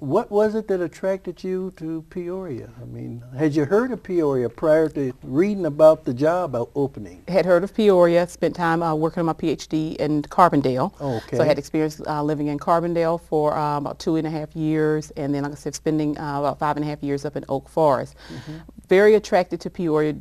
What was it that attracted you to Peoria? I mean, had you heard of Peoria prior to reading about the job opening? Had heard of Peoria, spent time working on my PhD in Carbondale. Okay. So I had experience living in Carbondale for about 2.5 years, and then, like I said, spending about 5.5 years up in Oak Forest. Very attracted to Peoria.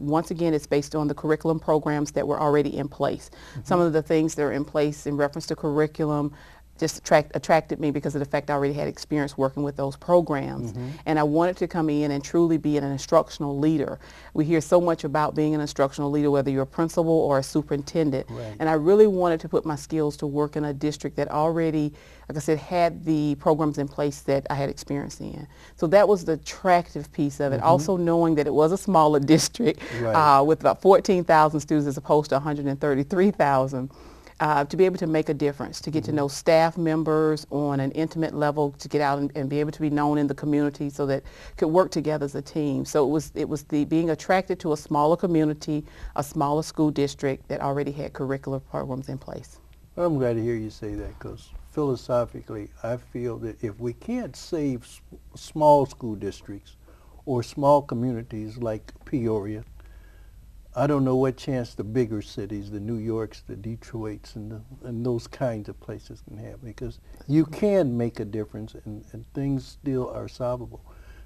Once again, it's based on the curriculum programs that were already in place. Some of the things that are in place in reference to curriculum just attracted me because of the fact I already had experience working with those programs. And I wanted to come in and truly be an instructional leader. We hear so much about being an instructional leader, whether you're a principal or a superintendent. And I really wanted to put my skills to work in a district that already, like I said, had the programs in place that I had experience in. So that was the attractive piece of it. Also knowing that it was a smaller district with about 14,000 students as opposed to 133,000. To be able to make a difference, to get to know staff members on an intimate level, to get out and be able to be known in the community so that could work together as a team. So it was the being attracted to a smaller community, a smaller school district that already had curricular programs in place. Well, I'm glad to hear you say that, because philosophically I feel that if we can't save small school districts or small communities like Peoria, I don't know what chance the bigger cities, the New Yorks, the Detroits, and those kinds of places can have, because you can make a difference and things still are solvable.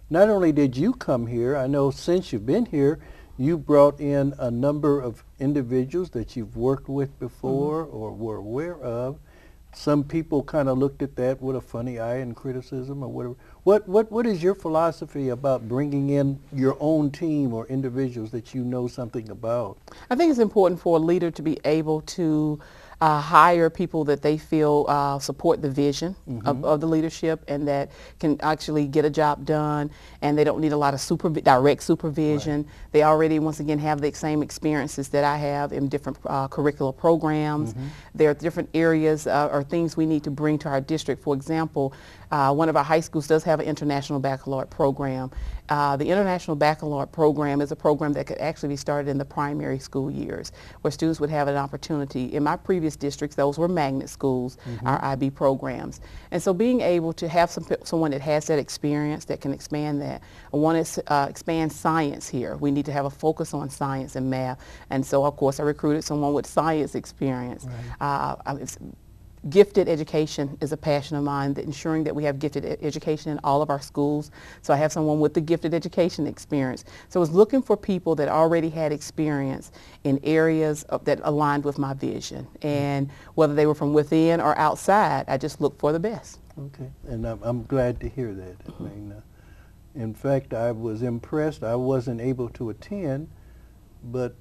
Not only did you come here, I know since you've been here, you brought in a number of individuals that you've worked with before or were aware of. Some people kind of looked at that with a funny eye and criticism or whatever. What is your philosophy about bringing in your own team or individuals that you know something about? I think it's important for a leader to be able to hire people that they feel support the vision of the leadership and that can actually get a job done, and they don't need a lot of direct supervision. They already, once again, have the same experiences that I have in different curricular programs. There are different areas or things we need to bring to our district. For example, one of our high schools does have an international baccalaureate program. The International Baccalaureate program is a program that could actually be started in the primary school years, where students would have an opportunity. In my previous districts, those were magnet schools, our IB programs. And so being able to have someone that has that experience that can expand that. I want to expand science here. We need to have a focus on science and math. And so, of course, I recruited someone with science experience. Gifted education is a passion of mine, ensuring that we have gifted education in all of our schools. So I have someone with the gifted education experience. So I was looking for people that already had experience in areas that aligned with my vision. And whether they were from within or outside, I just looked for the best. Okay, and I'm glad to hear that. I mean, in fact, I was impressed. I wasn't able to attend, but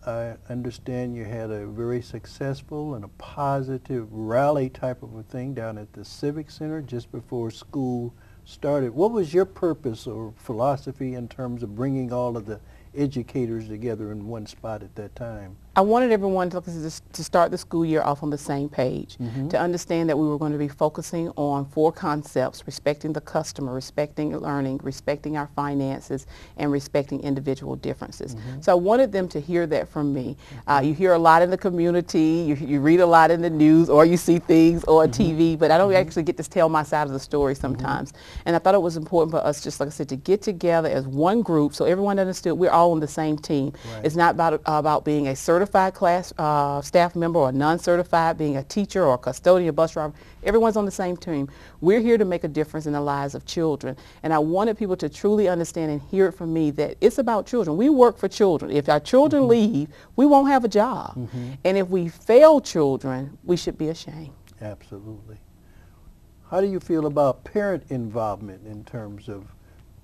I understand you had a very successful and a positive rally type of a thing down at the Civic Center just before school started. What was your purpose or philosophy in terms of bringing all of the educators together in one spot at that time? I wanted everyone to start the school year off on the same page, to understand that we were going to be focusing on 4 concepts: respecting the customer, respecting learning, respecting our finances, and respecting individual differences. So I wanted them to hear that from me. You hear a lot in the community, you read a lot in the news, or you see things on TV, but I don't actually get to tell my side of the story sometimes. And I thought it was important for us, just like I said, to get together as one group so everyone understood we're all on the same team. It's not about being a certified class staff member or non-certified, being a teacher or a custodian, bus driver. Everyone's on the same team. We're here to make a difference in the lives of children. And I wanted people to truly understand and hear it from me that it's about children. We work for children. If our children leave, we won't have a job. And if we fail children, we should be ashamed. Absolutely. How do you feel about parent involvement in terms of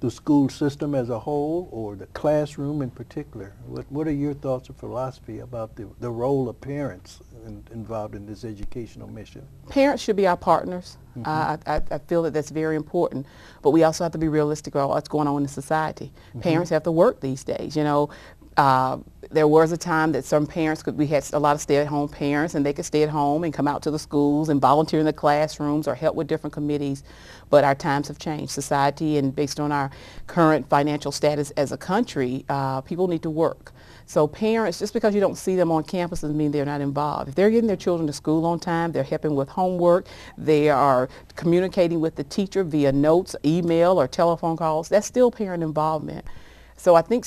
the school system as a whole, or the classroom in particular? What are your thoughts or philosophy about the role of parents involved in this educational mission? Parents should be our partners. I feel that that's very important, but we also have to be realistic about what's going on in society. Parents have to work these days. You know, There was a time that some parents we had a lot of stay-at-home parents, and they could stay at home and come out to the schools and volunteer in the classrooms or help with different committees. But our times have changed. Society, and based on our current financial status as a country, people need to work. So parents, just because you don't see them on campus doesn't mean they're not involved. If they're getting their children to school on time, they're helping with homework, they are communicating with the teacher via notes, email, or telephone calls, that's still parent involvement. So I think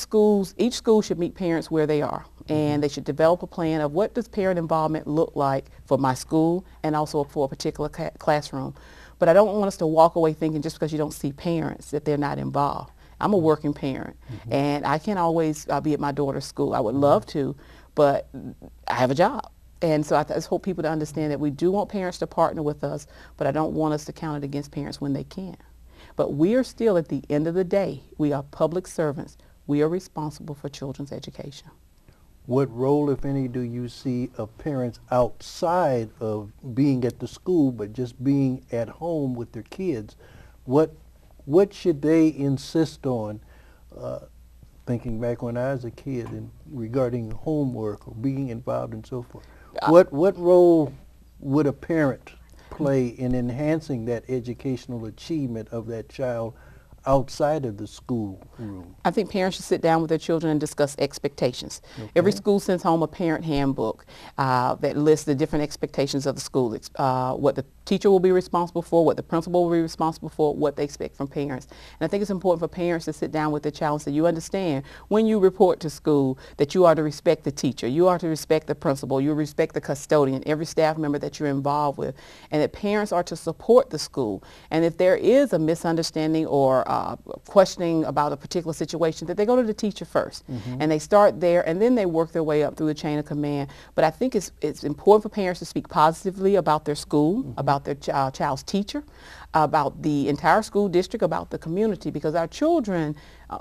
each school should meet parents where they are, and they should develop a plan of what does parent involvement look like for my school and also for a particular classroom. But I don't want us to walk away thinking just because you don't see parents that they're not involved. I'm a working parent, and I can't always be at my daughter's school. I would love to, but I have a job. And so I just hope people to understand that we do want parents to partner with us, but I don't want us to count it against parents when they can't. But we are still, at the end of the day, we are public servants. We are responsible for children's education. What role, if any, do you see of parents outside of being at the school, but just being at home with their kids? What should they insist on, thinking back when I was a kid and regarding homework or being involved and so forth? What role would a parent play in enhancing that educational achievement of that child outside of the school room? I think parents should sit down with their children and discuss expectations. Okay. Every school sends home a parent handbook that lists the different expectations of the school, what the teacher will be responsible for, what the principal will be responsible for, what they expect from parents. And I think it's important for parents to sit down with their child and say, you understand when you report to school that you are to respect the teacher, you are to respect the principal, you respect the custodian, every staff member that you're involved with, and that parents are to support the school. And if there is a misunderstanding or questioning about a particular situation, that they go to the teacher first. And they start there, and then they work their way up through the chain of command. But I think it's important for parents to speak positively about their school, about their child's teacher, about the entire school district, about the community, because our children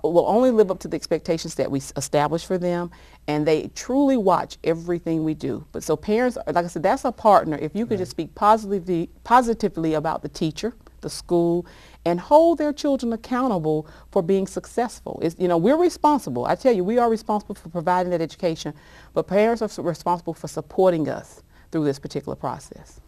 will only live up to the expectations that we establish for them, and they truly watch everything we do. But so parents, like I said, that's a partner. If you could just speak positively about the teacher, the school, and hold their children accountable for being successful. We're responsible. I tell you, we are responsible for providing that education, but parents are responsible for supporting us through this particular process.